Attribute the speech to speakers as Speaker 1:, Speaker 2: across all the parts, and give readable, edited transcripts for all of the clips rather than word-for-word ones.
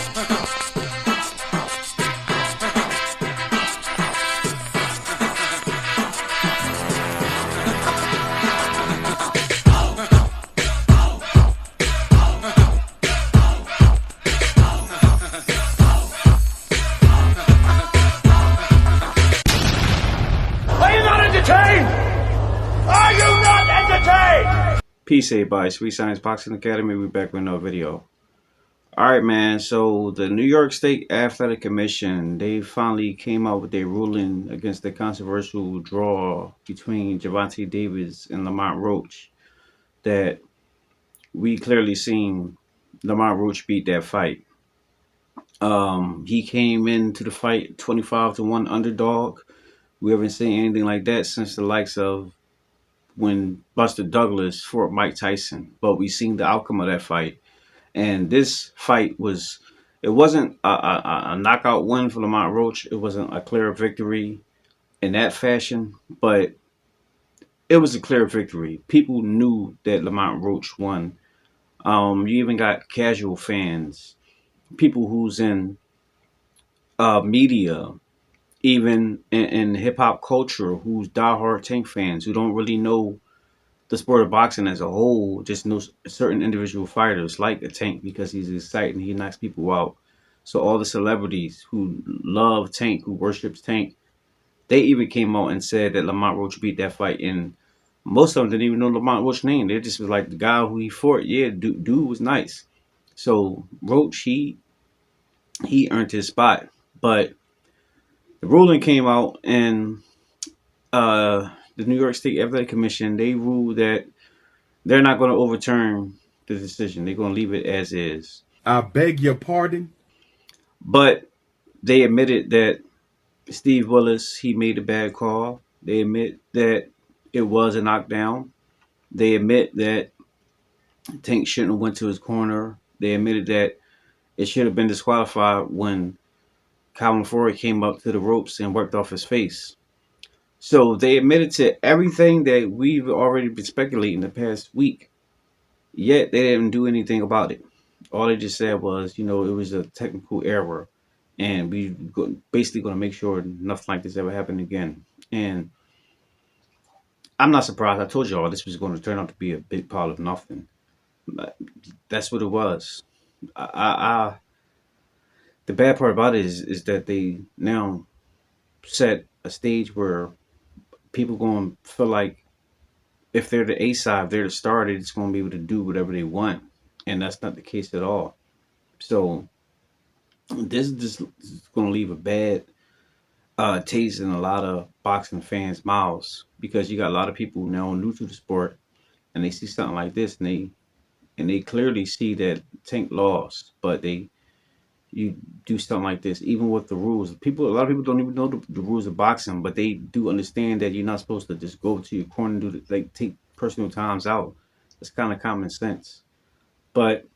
Speaker 1: Are you not entertained?
Speaker 2: Peace, everybody. Sweet Science Boxing Academy. We're back with another video. Alright, man. So, the New York State Athletic Commission, they finally came out with their ruling against the controversial draw between Gervonta Davis and Lamont Roach. That we clearly seen Lamont Roach beat that fight. He came into the fight 25-1 underdog. We haven't seen anything like that since the likes of when Buster Douglas fought Mike Tyson. But we seen the outcome of that fight. And this fight it wasn't a knockout win for Lamont Roach. It wasn't a clear victory in that fashion, but it was a clear victory. People knew that Lamont Roach won. You even got casual fans, people who's in media, even in hip hop culture, who's diehard Tank fans, who don't really know the sport of boxing as a whole, just know certain individual fighters like a Tank because he's exciting, he knocks people out. So all the celebrities who love Tank, who worships Tank, they even came out and said that Lamont Roach beat that fight, and most of them didn't even know Lamont Roach's name. They just was like, the guy who he fought, yeah, dude was nice. So Roach, he earned his spot, but the ruling came out, and the New York State Athletic Commission, they ruled that they're not going to overturn the decision. They're going to leave it as is.
Speaker 3: I beg your pardon?
Speaker 2: But they admitted that Steve Willis, he made a bad call. They admit that it was a knockdown. They admit that Tank shouldn't have went to his corner. They admitted that it should have been disqualified when Calvin Floyd came up to the ropes and worked off his face. So they admitted to everything that we've already been speculating the past week. Yet they didn't do anything about it. All they just said was, it was a technical error, and we basically going to make sure nothing like this ever happened again. And I'm not surprised. I told you all this was going to turn out to be a big pile of nothing. But that's what it was. The bad part about it is that they now set a stage where people going to feel like if they're the A side, if they're the star, they're just going to be able to do whatever they want. And that's not the case at all. So this is just going to leave a bad taste in a lot of boxing fans' mouths, because you got a lot of people now new to the sport, and they see something like this, and they clearly see that Tank lost, but you do something like this, even with the rules. A lot of people don't even know the rules of boxing, but they do understand that you're not supposed to just go to your corner and take personal times out. It's kind of common sense. But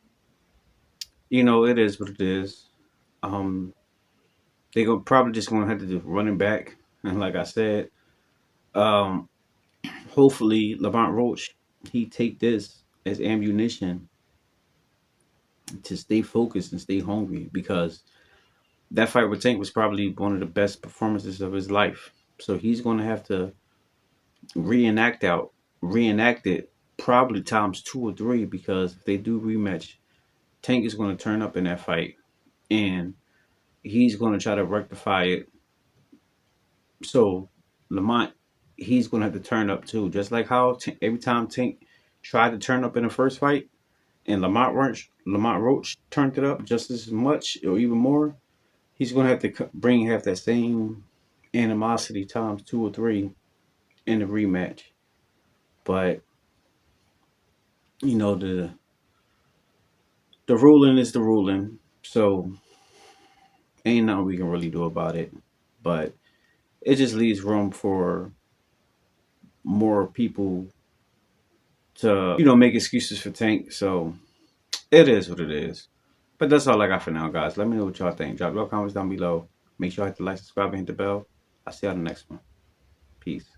Speaker 2: it is what it is. They probably just gonna have to do running back, and like I said, hopefully Lamont Roach, he take this as ammunition to stay focused and stay hungry, because that fight with Tank was probably one of the best performances of his life. So he's gonna have to reenact it probably times 2 or 3, because if they do rematch, Tank is going to turn up in that fight, and he's going to try to rectify it. So Lamont, he's going to have to turn up too, just like how every time Tank tried to turn up in the first fight, and Lamont Roach turned it up just as much or even more. He's going to have to have that same animosity times 2 or 3 in the rematch. But the ruling is the ruling, so ain't nothing we can really do about it. But it just leaves room for more people to make excuses for Tank. So it is what it is. But that's all I got for now, guys. Let me know what y'all think. Drop your comments down below. Make sure you hit the like, subscribe, and hit the bell. I'll see you on the next one. Peace.